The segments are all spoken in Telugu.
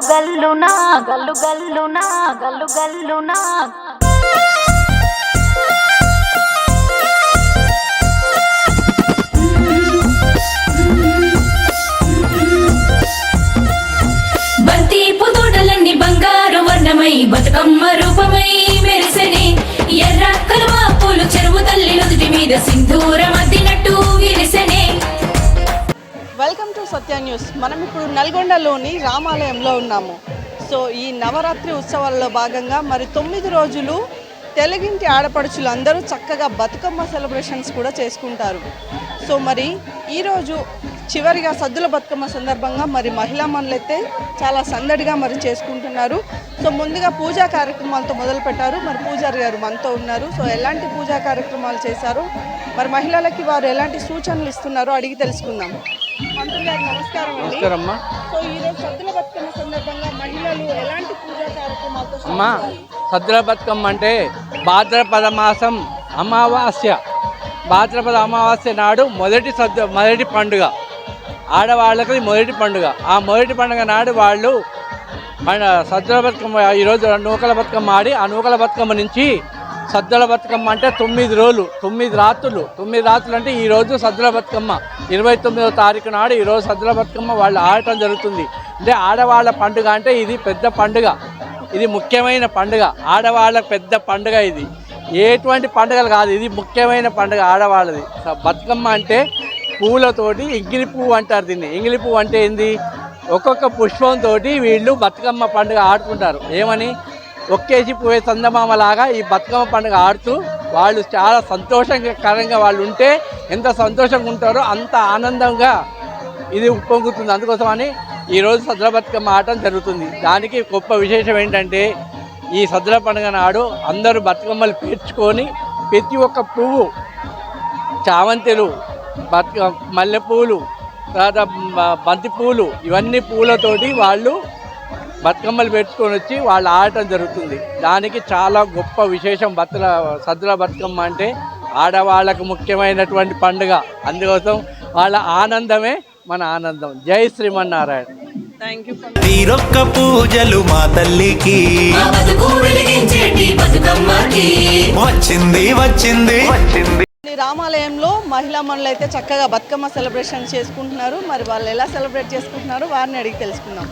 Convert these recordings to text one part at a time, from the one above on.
గల్లు గల్లునా గల్లు గల్లునా గల్లు గల్లునా బంతి పుతోటలన్నీ బంగారు వర్ణమై బతుకమ్మ రూపమై మెరిసెనే ఎర్ర కలువ పూలు చెరువు తల్లి నుదుటి మీద సింధూరం అద్దినట్టు విరిసెనే. Welcome to Satya news. మనం ఇప్పుడు నల్గొండలోని రామాలయంలో ఉన్నాము. సో ఈ నవరాత్రి ఉత్సవాల్లో భాగంగా మరి 9 రోజులు తెలుగింటి ఆడపడుచులు అందరూ చక్కగా బతుకమ్మ సెలబ్రేషన్స్ కూడా చేసుకుంటారు. సో మరి ఈరోజు చివరిగా సద్దుల బతుకమ్మ సందర్భంగా మరి మహిళా మనులైతే చాలా సందడిగా మరి చేసుకుంటున్నారు. సో ముందుగా పూజా కార్యక్రమాలతో మొదలు పెట్టారు. మరి పూజారి గారు మనతో ఉన్నారు. సో ఎలాంటి పూజా కార్యక్రమాలు చేశారు, మరి మహిళలకి వారు ఎలాంటి సూచనలు ఇస్తున్నారో అడిగి తెలుసుకుందాం. మంత్రులు గారు నమస్కారం అండి. సో ఈరోజు సద్దుల బతుకమ్మ సందర్భంగా మహిళలు ఎలాంటి పూజా కార్యక్రమాలతో సద్దుల బతుకమ్మ అంటే భాద్రపద మాసం అమావాస్య, భాద్రపద అమావాస్య నాడు మొదటి పండుగ, ఆడవాళ్ళకి మొదటి పండుగ. ఆ మొదటి పండుగ నాడు వాళ్ళు సద్దుల బతుకమ్మ ఈరోజు నూకల బతుకమ్మ ఆడి, ఆ నూకల బతుకమ్మ నుంచి సద్దుల బతుకమ్మ అంటే 9 రోజులు 9 రాత్రులు అంటే ఈరోజు సద్దుల బతుకమ్మ 29వ తారీఖు నాడు ఈరోజు సద్దుల బతుకమ్మ వాళ్ళు ఆడటం జరుగుతుంది. అంటే ఆడవాళ్ళ పండుగ అంటే ఇది పెద్ద పండుగ, ఇది ముఖ్యమైన పండుగ, ఆడవాళ్ళ పెద్ద పండుగ. ఇది ఎటువంటి పండుగలు కాదు, ఇది ముఖ్యమైన పండుగ ఆడవాళ్ళది. బతుకమ్మ అంటే పువ్వులతోటి ఎంగిలి పువ్వు అంటారు దీన్ని. ఎంగిలి పువ్వు అంటే ఏంది, ఒక్కొక్క పుష్పంతో వీళ్ళు బతుకమ్మ పండుగ ఆడుకుంటారు. ఏమని, ఒక్కేసి పోయే చందమామలాగా ఈ బతుకమ్మ పండుగ ఆడుతూ వాళ్ళు చాలా సంతోషకరంగా వాళ్ళు ఉంటే ఎంత సంతోషంగా ఉంటారో అంత ఆనందంగా ఇది ఉప్పొంగుతుంది. అందుకోసమని ఈరోజు సద్దుల బతుకమ్మ ఆడటం జరుగుతుంది. దానికి గొప్ప విశేషం ఏంటంటే ఈ సద్దుల పండుగ నాడు అందరూ బతుకమ్మలు పేర్చుకొని ప్రతి ఒక్క పువ్వు, చామంతులు, మల్లెపూలు, తర్వాత బంతి పూలు, ఇవన్నీ పూలతోటి వాళ్ళు బతుకమ్మలు పెట్టుకొని వచ్చి వాళ్ళు ఆడటం జరుగుతుంది. దానికి చాలా గొప్ప విశేషం. సద్దుల బతుకమ్మ అంటే ఆడవాళ్ళకు ముఖ్యమైనటువంటి పండుగ. అందుకోసం వాళ్ళ ఆనందమే మన ఆనందం. జై శ్రీమన్నారాయణ. తీరొక్క పూజలు మా తల్లికి వచ్చింది వచ్చింది వచ్చింది. రామాలయంలో మహిళా మనులు అయితే చక్కగా బతుకమ్మ సెలబ్రేషన్ చేసుకుంటున్నారు. మరి వాళ్ళు ఎలా సెలబ్రేట్ చేసుకుంటున్నారు వారిని అడిగి తెలుసుకుందాం.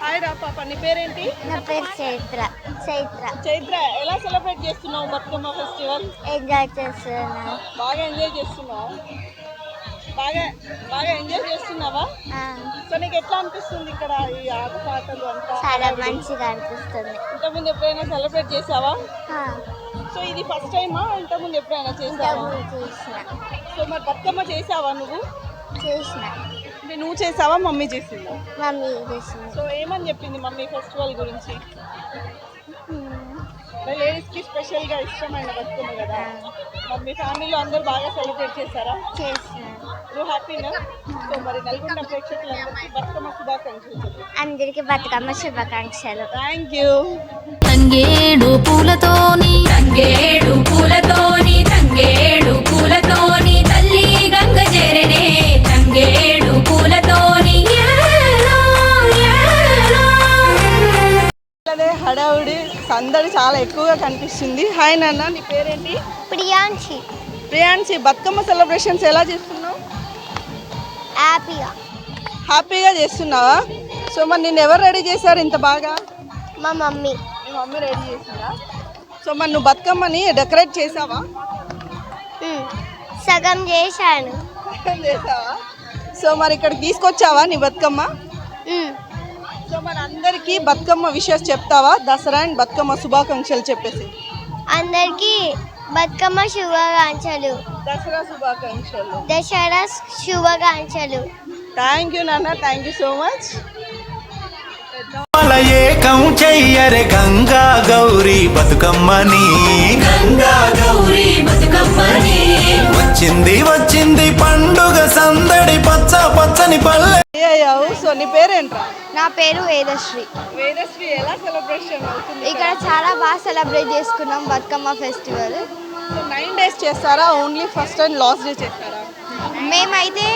హాయ్ రా పాప, నీ పేరేంటి? నా పేరు చైత్ర. చైత్ర, ఎలా సెలబ్రేట్ చేస్తున్నావు బతుకమ్మ ఫెస్టివల్? ఎంజాయ్ చేస్తున్నాను. బాగా ఎంజాయ్ చేస్తున్నావా? బాగా ఎంజాయ్ చేస్తున్నావా? సో నీకు ఎట్లా అనిపిస్తుంది ఇక్కడ ఈ ఆట పాటలు అంతా? చాలా మంచిగా అనిపిస్తుంది. ఇంతకుముందు ఎప్పుడైనా సెలబ్రేట్ చేసావా? సో ఇది ఫస్ట్ టైమా? ఇంతకుముందు ఎప్పుడైనా చేసావా? సో మరి బతుకమ్మ చేసావా నువ్వు? చేసిన. అంటే నువ్వు చేసావా, మమ్మీ చేసిందా? మమ్మీ చేసింది. సో ఏమని చెప్పింది మమ్మీ ఫెస్టివల్ గురించి? లేడీస్కి స్పెషల్గా ఇష్టమైన బతుకమ్మ కదా. మరి మీ ఫ్యామిలీలో అందరూ బాగా సెలబ్రేట్ చేస్తారా? చేసిన. నువ్వు హ్యాపీనా? సో మరి నల్గొండ ప్రేక్షకులందరికీ బతుకమ్మ శుభాకాంక్షలు. అందరికి బతుకమ్మ శుభాకాంక్షలు. Thank you. తంగేడు పూలతోని తల్లి గంగ చేరనే, తంగేడు పూలతోని హడావుడి సందడి చాలా ఎక్కువగా కనిపిస్తుంది. హాయ్ నాన్న, నీ పేరేంటి? ప్రియాంశి, బతుకమ్మ సెలబ్రేషన్స్ ఎలా చేస్తున్నావు? హ్యాపీగా చేస్తున్నావా? సో మరి నిన్ను ఎవరు రెడీ చేశారు ఇంత బాగా? మా మమ్మీ. మీ మమ్మీ రెడీ చేసిందా? సో మరి నువ్వు బతుకమ్మని డెకరేట్ చేసావా? సగం చేశాను. చేసావా? సో మరి ఇక్కడికి తీసుకొచ్చావా నీ బతుకమ్మ? సో మరి అందరికీ బతుకమ్మ విషెస్ చెప్తావా? దసరా అండ్ బతుకమ్మ శుభాకాంక్షలు చెప్పేసి. అందరికీ బతుకమ్మ శుభాకాంక్షలు. దసరా శుభాకాంక్షలు. థ్యాంక్ యూ నాన్న, థ్యాంక్ యూ సో మచ్. ఏకం చెయ్యరే గంగా గౌరీ బతుకమ్మని, వచ్చింది వచ్చింది పండుగ సందడి పచ్చ పచ్చని పల్లె. సో నీ పేరేంట్రా? నా పేరు వేదశ్రీ. ఎలా సెలబ్రేషన్ అవుతుంది? ఇక్కడ చాలా బాగా సెలబ్రేట్ చేసుకున్నాం బతుకమ్మ ఫెస్టివల్. 9 days చేస్తారా? Only first and last day చేస్తారా? మేమైతే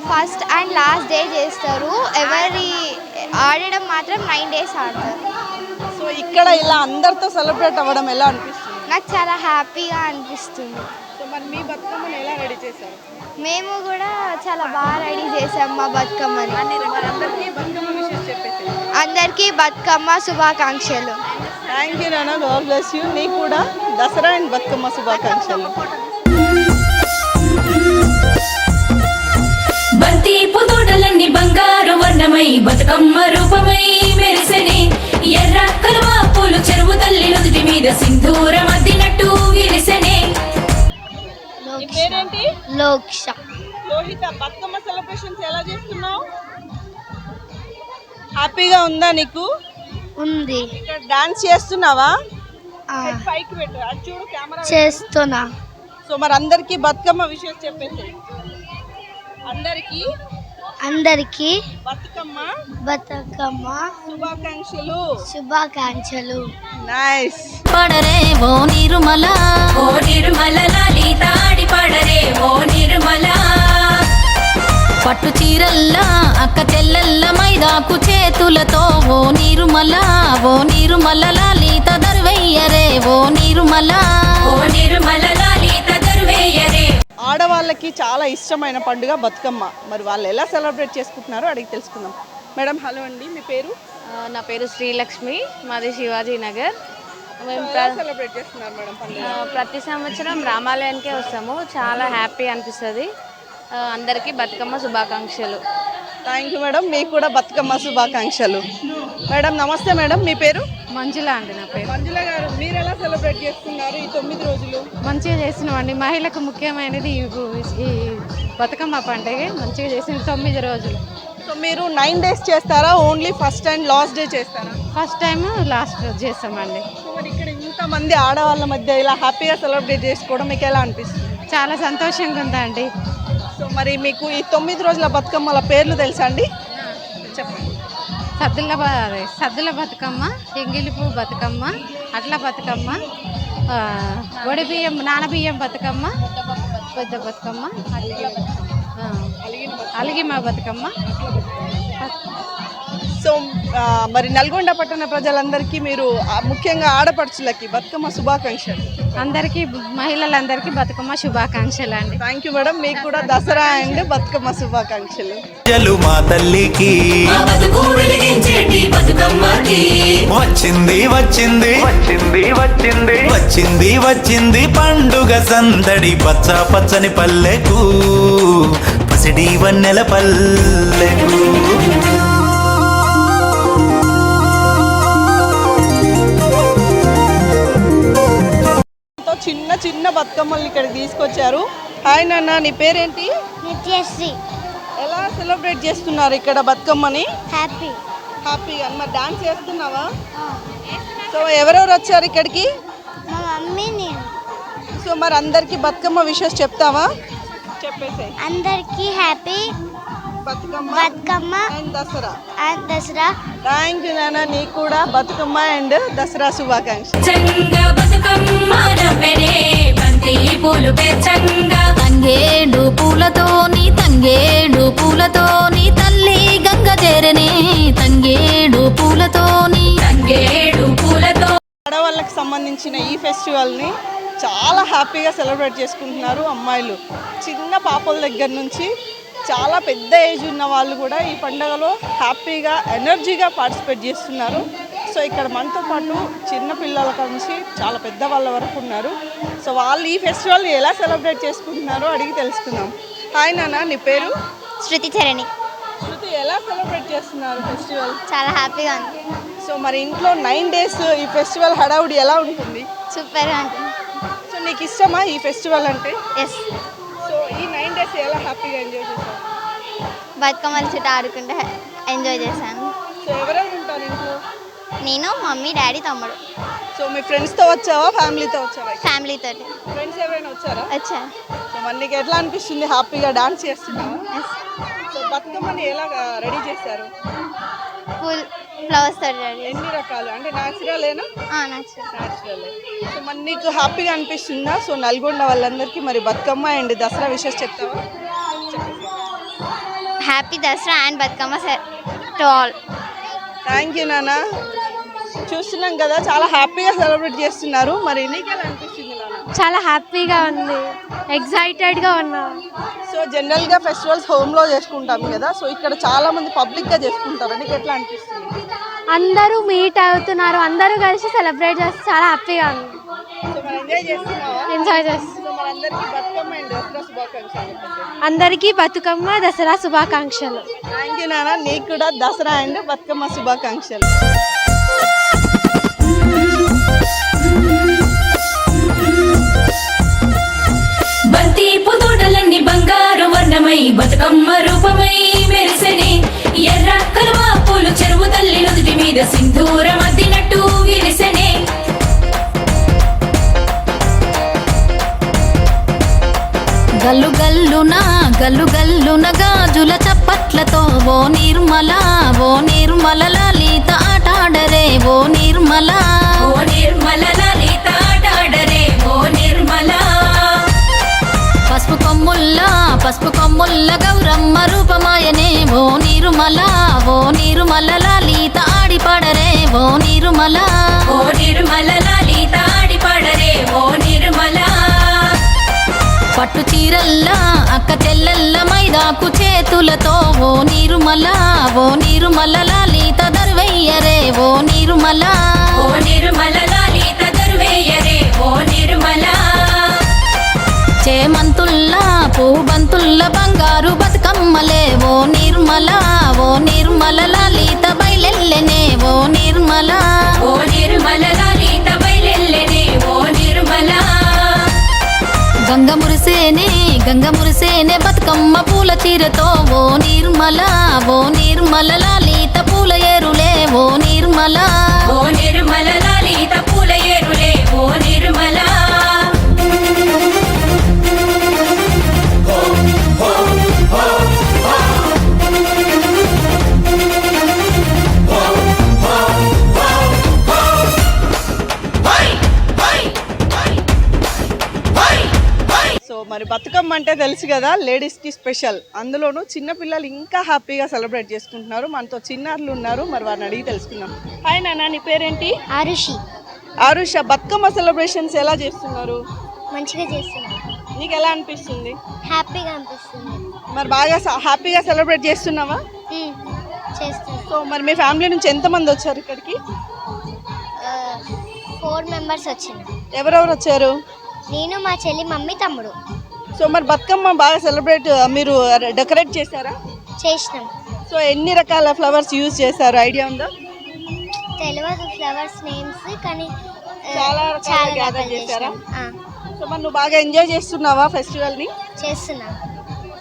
ఫస్ట్ అండ్ లాస్ట్ డే చేస్తారు. ఆడడం మాత్రం 9 days ఆడతారు. సో ఇక్కడ ఇలా అందరితో సెలబ్రేట్ అవ్వడం ఎలా అనిపిస్తుంది? నాకు చాలా హ్యాపీగా అనిపిస్తుంది. సో మరి మీ బతుకమ్మని ఎలా రెడీ చేశారు? మేము కూడా చాలా బాగా రెడీ చేసాం మా బతుకమ్మని. అందరికీ బతుకమ్మ విషయం చెప్పేసి. అందరికీ బతుకమ్మ శుభాకాంక్షలు. థ్యాంక్ యూ నాన్న, గాడ్ బ్లెస్ యూ. నీకు కూడా దసరా అండ్ బతుకమ్మ శుభాకాంక్షలు. బంతి పుదోటలన్నీ బంగారు వర్ణమై బతుకమ్మ రూపమై మెరిసెనే ఎర్ర కలువ పూలు చెరువు తల్లి నుదుటి మీద సింధూరం అద్దినట్టు విరిసెనే. నీ పేరేంటి? లోక్ష. లోహిత, బతుకమ్మ సెలబ్రేషన్స్ ఎలా చేస్తున్నావు? హ్యాపీగా ఉందా నీకు? ఉంది. ఇక్కడ డాన్స్ చేస్తున్నావా? ఆ, పైకి పెట్టు, అటు చూడు కెమెరా. చేస్తున్నా. సో మరి అందరికీ బతుకమ్మ విషయం చెప్పేసి. అందరికీ బతుకమ్మ శుభాకాంక్షలు. శుభాకాంక్షలు. నైస్. పడరే ఓ నిర్మల లాలి పడరే ఓ నిర్మల. పట్టు చీరల్లా అక్క చెల్లెల్ల మైదాకు చేతులతో ఓ నిర్మల లాలి తదర్వెయ్యరే ఓ నిర్మల లాలి తదర్వెయ్యరే. ఆడవాళ్ళకి చాలా ఇష్టమైన పండుగ బతుకమ్మ. మరి వాళ్ళు ఎలా సెలబ్రేట్ చేసుకుంటున్నారో అడిగి తెలుసుకుందాం. మేడం హలో అండి, మీ పేరు? నా పేరు శ్రీలక్ష్మి, మాది శివాజీ నగర్. మేము ఎలా సెలబ్రేట్ చేస్తున్నారు మేడం పండుగ? ప్రతి సంవత్సరం రామాలయానికే వస్తాము. చాలా హ్యాపీ అనిపిస్తుంది. అందరికీ బతుకమ్మ శుభాకాంక్షలు. థ్యాంక్ యూ మేడం, మీకు కూడా బతుకమ్మ శుభాకాంక్షలు. మేడం నమస్తే మేడం, మీ పేరు? మంజుల అండి నా పేరు. మంజుల గారు, మీరు ఎలా సెలబ్రేట్ చేస్తున్నారు ఈ 9 రోజులు? మంచిగా చేసినామండి. మహిళకు ముఖ్యమైనది ఈ బతుకమ్మ పండుగ. మంచిగా చేసిన 9 రోజులు. సో మీరు 9 days చేస్తారా, only first and last day చేస్తారా? ఫస్ట్ టైం లాస్ట్ రోజు చేస్తామండి. సో మరి ఇక్కడ ఇంతమంది ఆడవాళ్ళ మధ్య ఇలా హ్యాపీగా సెలబ్రేట్ చేసుకోవడం మీకు ఎలా అనిపిస్తుంది? చాలా సంతోషంగా ఉందండి. సో మరి మీకు ఈ 9 రోజుల బతుకమ్మల పేర్లు తెలుసా అండి? చెప్పండి. సద్దుల బతుకమ్మ, ఎంగిలిపు బతుకమ్మ, అట్ల బతుకమ్మ, వడిబియ్యం నానబియ్యం బతుకమ్మ, పెద్ద బతుకమ్మ, అలిగిమ బతుకమ్మ. సో మరి నల్గొండ పట్టణ ప్రజలందరికీ మీరు ముఖ్యంగా ఆడపడుచులకి బతుకమ్మ శుభాకాంక్షలు. అందరికీ మహిళలందరికీ బతుకమ్మ శుభాకాంక్షలు అండి. థ్యాంక్ యూ మేడం, మీకు కూడా దసరా అండ్ బతుకమ్మ శుభాకాంక్షలు. మా తల్లికి వచ్చింది వచ్చింది వచ్చింది వచ్చింది వచ్చింది వచ్చింది పండుగ సందడి పచ్చ పచ్చని పల్లెకు పసిడి వన్నెల పల్లెకు. చిన్న చిన్న బతుకమ్మల్ని ఇక్కడ తీసుకొచ్చారు. హాయ్ నాన్న, నీ పేరేంటి? నిత్యశ్రీ. ఎలా సెలబ్రేట్ చేస్తున్నారు ఇక్కడ బతుకమ్మని? హ్యాపీగా. మరి డాన్స్ చేస్తున్నావా? సో ఎవరెవరు వచ్చారు ఇక్కడికి? మా మమ్మీ, నేను. సో మరి అందరికి బతుకమ్మ విషెస్ చెప్తావా? చెప్పేసి. అందరికీ happy Bathukamma and Dasara. Thank you నాన్న, నీకు కూడా బతుకమ్మ అండ్ దసరా శుభాకాంక్షలు. చంగా బతుకమ్మ నవ్వెనే బంతి పూలు పెచ్చంగా. తంగేడు పూలతోని తల్లి గంగ చేరనే తంగేడు పూలతోని. ఆడవాళ్ళకి సంబంధించిన ఈ ఫెస్టివల్ని చాలా హ్యాపీగా సెలబ్రేట్ చేసుకుంటున్నారు అమ్మాయిలు. చిన్న పాపల దగ్గర నుంచి చాలా పెద్ద ఏజ్ ఉన్న వాళ్ళు కూడా ఈ పండుగలో హ్యాపీగా ఎనర్జీగా పార్టిసిపేట్ చేస్తున్నారు. సో ఇక్కడ మనతో పాటు చిన్న పిల్లల నుంచి చాలా పెద్ద వాళ్ళ వరకు ఉన్నారు. సో వాళ్ళు ఈ ఫెస్టివల్ని ఎలా సెలబ్రేట్ చేసుకుంటున్నారో అడిగి తెలుసుకుందాం. హాయ్ నాన్న, నీ పేరు? శృతి చరణి. శృతి, ఎలా సెలబ్రేట్ చేస్తున్నారు ఫెస్టివల్? చాలా హ్యాపీగా ఉంది. సో మరి ఇంట్లో 9 days ఈ ఫెస్టివల్ హడావుడి ఎలా ఉంటుంది? సూపర్గా ఉంటుంది. సో నీకు ఇష్టమా ఈ ఫెస్టివల్ అంటే? ఎస్. సో ఈ 9 days ఎలా హ్యాపీగా ఎంజాయ్ చేశారు? బతుకమ్మల చుట్టూ ఆడుకుంటే ఎంజాయ్ చేశాను. సో ఎవరెవరు ఉంటారు ఇంట్లో? నేను, మమ్మీ, డాడీ, తమ్ముడు. సో మీ ఫ్రెండ్స్తో వచ్చావా, ఫ్యామిలీతో వచ్చావా? ఫ్యామిలీ తోటి ఫ్రెండ్స్ ఎవరైనా వచ్చారా? వచ్చా. సో మరి నీకు ఎట్లా అనిపిస్తుంది? హ్యాపీగా డాన్స్ చేస్తున్నావా? సో బతుకమ్మని ఎలా రెడీ చేశారు? ఫ్లవర్స్ తోటి రెడీ. ఎన్ని రకాలు అంటే న్యాచురలేనా? న్యాచురల్. సో మరి నీకు హ్యాపీగా అనిపిస్తుందా? సో నల్గొండ వాళ్ళందరికీ మరి బతుకమ్మ అండ్ దసరా విషెస్ చెప్తావా? Happy Dasara and Bathukamma to all. Thank you నాన్న. చూస్తున్నాం కదా చాలా హ్యాపీగా సెలబ్రేట్ చేస్తున్నారు. మరి నీకెలా అనిపిస్తుంది నాన్న? చాలా హ్యాపీగా ఉంది, ఎగ్జైటెడ్గా ఉన్నా. సో జనరల్గా ఫెస్టివల్స్ హోమ్లో చేసుకుంటాం కదా, సో ఇక్కడ చాలా మంది పబ్లిక్గా చేసుకుంటారు. నీకు ఎట్లా అనిపిస్తుంది? అందరూ మీట్ అవుతున్నారు, అందరూ కలిసి సెలబ్రేట్ చేస్తే చాలా హ్యాపీగా ఉంది. సో మరి ఎంజాయ్ చేస్తున్నావా? ఎంజాయ్ చేస్తాం. సో మరి అందరికీ బతుకమ్మ అండ్ దసరా శుభాకాంక్షలు. అందరికీ బతుకమ్మ దసరా శుభాకాంక్షలు. థ్యాంక్ యూ నాన్న. నీకు కూడా దసరా అండ్ బతుకమ్మ శుభాకాంక్షలు. బంతి పుతోటలన్నీ బంగారు వర్ణమై బతుకమ్మ రూపమై మెరిసెనే ఎర్ర కలువ పూలు చెరువు తల్లి నుదుటి మీద సింధూరం అద్దినట్టు విరిసెనే గల్లు గల్లున గాజుల చప్పట్లతో ఓ నిర్మల లలిత ఆటాడరే ఓ నిర్మల లలిత ఆటాడరే ఓ నిర్మల పసుపు కొమ్ముల్ల గౌరమ్మ రూపమాయనే ఓ నిర్మల లలిత ఆడిపాడరే ఓ నిర్మల లలిత ఆడిపాడరే ఓ నిర్మల పట్టు చీరల్లా అక్క చెల్లెల్ల మైదాకు చేతులతో ఓ నిర్మల లలిత దర్వయ్యరే ఓ నిర్మల లలిత దర్వేయరే ఓ నిర్మల చేమంతుల్లా పూబంతుల్ల బంగారు బతుకమ్మలే ఓ నిర్మల లలిత బయలెల్లెనే ఓ నిర్మల లలిత బయలెల్లెనే ఓ నిర్మల గంగ మురిసేనే బతుకమ్మ పూల చీరతో ఓ నిర్మల లలిత పూల ఏరులే ఓ నిర్మల లలిత పూల ఏరులే ఓ నిర్మల సో మరి బతుకమ్మ అంటే తెలుసు కదా, లేడీస్కి స్పెషల్. అందులోనూ చిన్నపిల్లలు ఇంకా హ్యాపీగా సెలబ్రేట్ చేసుకుంటున్నారు. మనతో చిన్నారులు ఉన్నారు, మరి వారిని అడిగి తెలుసుకుందాం. హాయ్ నాన్న, నీ పేరేంటి? ఆరుష. బతుకమ్మ సెలబ్రేషన్స్ ఎలా చేస్తున్నారు? మంచిగా చేస్తున్నాం. నీకు ఎలా అనిపిస్తుంది? హ్యాపీగా అనిపిస్తుంది. మరి బాగా హ్యాపీగా సెలబ్రేట్ చేస్తున్నావా? చేస్తున్నాం. సో మరి మీ ఫ్యామిలీ నుంచి ఎంతమంది వచ్చారు ఇక్కడికి? 4 మెంబర్స్ వచ్చింది. ఎవరెవరు వచ్చారు? నేను, మా చెల్లి, మమ్మీ, తమ్ముడు. సో మరి బతుకమ్మ బాగా సెలబ్రేట్ మీరు డెకరేట్ చేశారా? చేసినాం. సో ఎన్ని రకాల ఫ్లవర్స్ యూజ్ చేశారు, ఐడియా ఉందా? తెలియదు ఫ్లవర్స్ నేమ్స్, కానీ చాలా రకాల గ్యాదర్ చేశారా? సో మరి నువ్వు బాగా ఎంజాయ్ చేస్తున్నావా ఫెస్టివల్ని? చేస్తున్నా.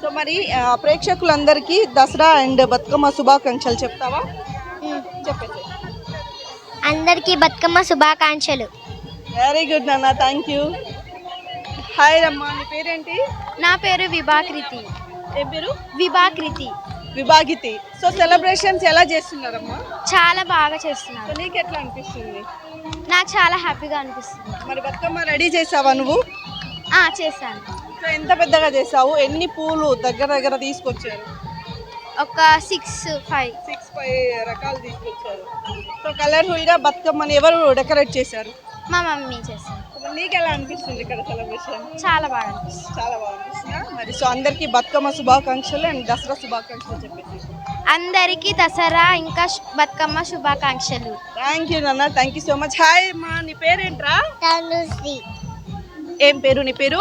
సో మరి ప్రేక్షకులందరికీ దసరా అండ్ బతుకమ్మ శుభాకాంక్షలు చెప్తావా? చెప్పండి. అందరికీ బతుకమ్మ శుభాకాంక్షలు. వెరీ గుడ్ నాన్న, థ్యాంక్ యూ. హాయ్ అమ్మా, నీ పేరేంటి? నా పేరు విభాకృతి. ఏం పేరు? విభాగితి. సో సెలబ్రేషన్స్ ఎలా చేస్తున్నారమ్మా? చాలా బాగా చేస్తున్నాను. సో నీకు ఎట్లా అనిపిస్తుంది? నాకు చాలా హ్యాపీగా అనిపిస్తుంది. మరి బతుకమ్మ రెడీ చేసావా నువ్వు? చేశాను. సో ఎంత పెద్దగా చేసావు? ఎన్ని పూలు దగ్గర తీసుకొచ్చారు? ఒక 6-5 రకాలు తీసుకొచ్చారు. సో కలర్ఫుల్గా బతుకమ్మని ఎవరు డెకరేట్ చేశారు? మా మమ్మీ చేశాను. నీకు ఎలా అనిపిస్తుంది ఇక్కడ సెలబ్రేషన్? చాలా బాగా అనిపిస్తుంది. చాలా బాగా అనిపిస్తుందా? మరి సో అందరికీ బతుకమ్మ శుభాకాంక్షలు అండ్ దసరా శుభాకాంక్షలు చెప్పేసి. అందరికీ దసరా ఇంకా బతుకమ్మ శుభాకాంక్షలు. థ్యాంక్ యూ నాన్న, thank you so much. Hi అమ్మా, నీ పేరేంట్రా? తనుశ్రీ. ఏం పేరు నీ పేరు?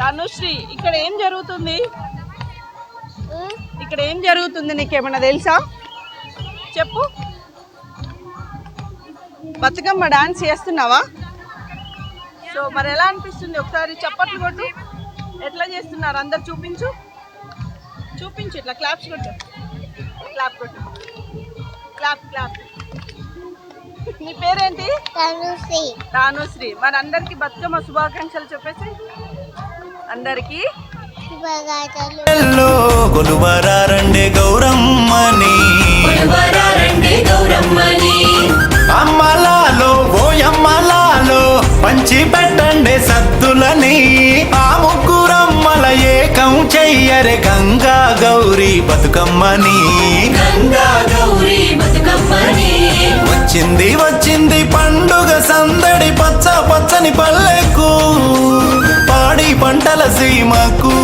తనుశ్రీ. ఇక్కడ ఏం జరుగుతుంది? ఇక్కడ ఏం జరుగుతుంది నీకేమన్నా తెలుసా? చెప్పు. బతుకమ్మ డాన్స్ చేస్తున్నావా? సో మరి ఎలా అనిపిస్తుంది? ఒకసారి చప్పట్లు కొట్టు. ఎట్లా చేస్తున్నారు అందరు చూపించు. ఇట్లా క్లాప్స్ కొట్టు. క్లాప్. నీ పేరేంటి? తానుశ్రీ. మరి అందరికి బతుకమ్మ శుభాకాంక్షలు చెప్పేసి. అందరికి కొలువరారండే గౌరమ్మని, అమ్మలాలో ఓయమ్మలాలో పంచి పెట్టండి సద్దులని, ఆ ముగ్గురమ్మల ఏకం చెయ్యరే గంగా గౌరీ బతుకమ్మని. గంగా గౌరీ బతుకమ్మ పచ్చని పల్లెకు పాడి పంటల సీమకు